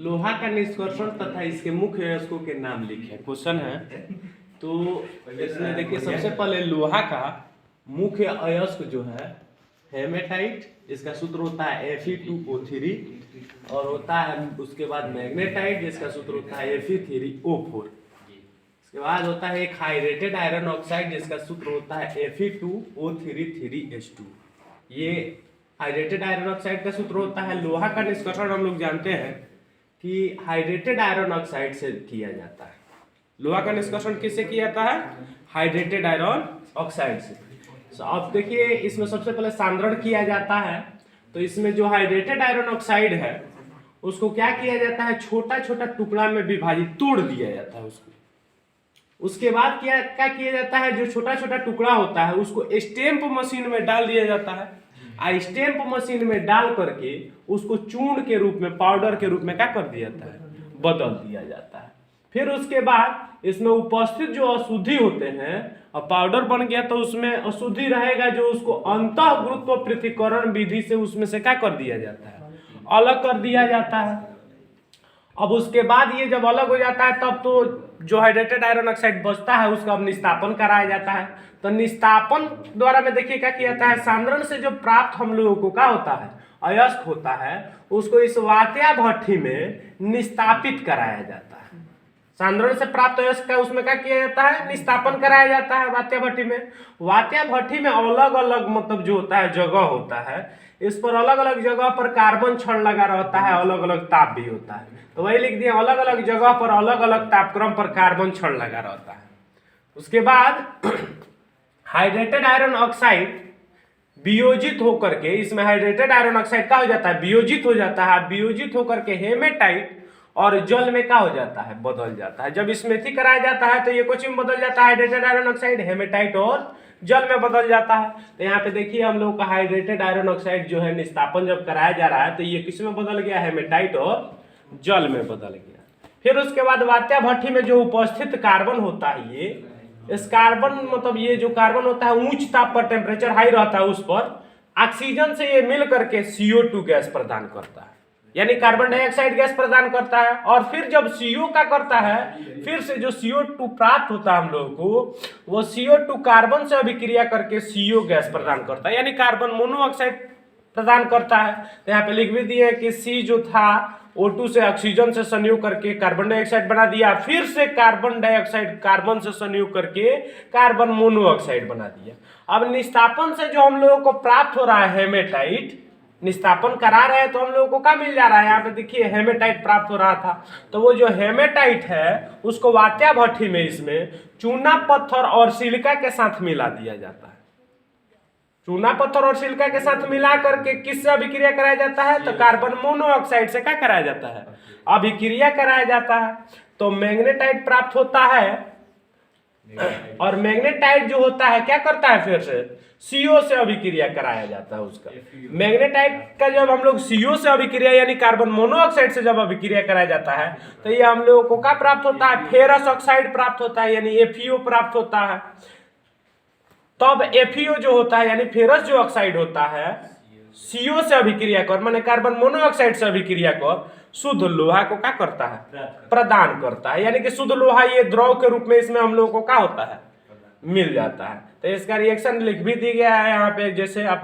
लोहा का निष्कर्षण तथा इसके मुख्य अयस्कों के नाम लिखे। क्वेश्चन है तो इसमें देखिए सबसे पहले लोहा का मुख्य अयस्क जो है हेमेटाइट, इसका सूत्र होता है Fe2O3 और होता है उसके बाद मैग्नेटाइट जिसका सूत्र होता है Fe3O4। इसके बाद होता है एक हाइड्रेटेड आयरन ऑक्साइड जिसका सूत्र होता है Fe2O3 ये हाइड्रेटेड आयरन ऑक्साइड का सूत्र होता है। लोहा का निष्कर्षण हम लोग जानते हैं कि हाइड्रेटेड आयरन ऑक्साइड से किया जाता है। लोहा का निष्कर्षण किससे किया जाता है? हाइड्रेटेड आयरन ऑक्साइड से। अब देखिए इसमें सबसे पहले सांद्रण किया जाता है, तो इसमें जो हाइड्रेटेड आयरन ऑक्साइड है उसको क्या किया जाता है, छोटा छोटा टुकड़ा में विभाजित तोड़ दिया जाता है उसको। उसके बाद क्या किया जाता है, जो छोटा छोटा टुकड़ा होता है उसको स्टैम्प मशीन में डाल दिया जाता है। स्टैम्प मशीन में डाल करके उसको चूर्ण के रूप में, पाउडर के रूप में क्या कर दिया जाता है, बदल दिया जाता है। फिर उसके बाद इसमें उपस्थित जो अशुद्धि होते हैं, और पाउडर बन गया तो उसमें अशुद्धि रहेगा जो उसको अंतः गुरुत्व पृथक्करण विधि से उसमें से क्या कर दिया जाता है, अलग कर दिया जाता है। अब उसके बाद ये जब अलग हो जाता है तब तो जो हाइड्रेटेड आयरन ऑक्साइड बचता है उसका अब निस्तापन कराया जाता है। तो निस्तापन द्वारा में देखिए क्या किया जाता है, सांद्रण से जो प्राप्त हम लोगों को क्या होता है, अयस्क होता है, उसको इस वात्या भट्ठी में निस्तापित कराया जाता है। सांद्रण से प्राप्त अयस्क का उसमें क्या किया जाता है, निस्तापन कराया जाता है वात्या भट्ठी में। वात्या भट्ठी में अलग अलग मतलब जो होता है जगह होता है, इस पर अलग अलग जगह पर कार्बन छड़ लगा रहता है, अलग अलग ताप भी होता है। तो वही लिख दिया, अलग अलग जगह पर अलग अलग तापक्रम पर कार्बन छड़ लगा रहता है। उसके बाद हाइड्रेटेड आयरन ऑक्साइड वियोजित होकर के, इसमें हाइड्रेटेड आयरन ऑक्साइड क्या हो जाता है, वियोजित हो जाता है। वियोजित होकर के हेमेटाइट और जल में क्या हो जाता है, बदल जाता है। जब स्मृति कराया जाता है तो ये कुछ में बदल जाता है, हाइड्रेटेड आयरन ऑक्साइड हेमेटाइट और जल में बदल जाता है। तो यहाँ पे देखिए हम लोग का हाइड्रेटेड आयरन ऑक्साइड जो है निस्तापन जब कराया जा रहा है तो ये किस में बदल गया, हेमेटाइट और जल में बदल गया। फिर उसके बाद वात्या भट्ठी में जो उपस्थित कार्बन होता है, ये इस कार्बन मतलब ये जो कार्बन होता है उच्च ताप पर, टेम्परेचर हाई रहता है, उस पर ऑक्सीजन से ये मिल करके CO2 गैस प्रदान करता है, यानी कार्बन डाइऑक्साइड गैस प्रदान करता है। और फिर जब CO का करता है, फिर से जो CO2 प्राप्त होता है हम लोगों को, वो CO2 कार्बन से अभिक्रिया करके CO गैस प्रदान करता है, यानी कार्बन मोनोऑक्साइड प्रदान करता है। तो यहाँ पे लिख भी दिए कि C जो था O2 से ऑक्सीजन से संयोग करके कार्बन डाइऑक्साइड बना दिया, फिर से कार्बन डाइऑक्साइड कार्बन से संयोग करके कार्बन मोनोऑक्साइड बना दिया। अब निस्तापन से जो हम लोगों को प्राप्त हो रहा है हेमेटाइट, निस्तापन करा रहे हैं तो हम लोगों को क्या मिल जा रहा है, यहाँ पे देखिए हेमेटाइट प्राप्त हो रहा था। तो वो जो हेमेटाइट है उसको वात्या भट्ठी में इसमें चूना पत्थर और सिलिका के साथ मिला दिया जाता है। चूना पत्थर और सिलिका के साथ मिला करके किससे अभिक्रिया कराया जाता है, तो कार्बन मोनोऑक्साइड से क्या कराया जाता है, अभिक्रिया कराया जाता है। तो मैग्नेटाइट प्राप्त होता है, और मैग्नेटाइट जो होता है क्या करता है, फिर से CO से अभिक्रिया कराया जाता है उसका। मैग्नेटाइट का जब हम लोग CO से अभिक्रिया यानी कार्बन मोनोऑक्साइड से जब अभिक्रिया कराया जाता है तो ये हम लोगों को क्या प्राप्त होता है, फेरस ऑक्साइड प्राप्त होता है, यानी FeO प्राप्त होता है। तब FeO जो होता है यानी फेरस जो ऑक्साइड होता है, CO से अभिक्रिया कर, माने कार्बन मोनोऑक्साइड से अभिक्रिया कर शुद्ध लोहा को क्या करता है, प्रदान करता है। यानी कि शुद्ध लोहा ये द्रव के रूप में इसमें हम लोगों को क्या होता है, मिल जाता है। तो इसका रिएक्शन लिख भी दिया गया है यहाँ पे, जैसे आप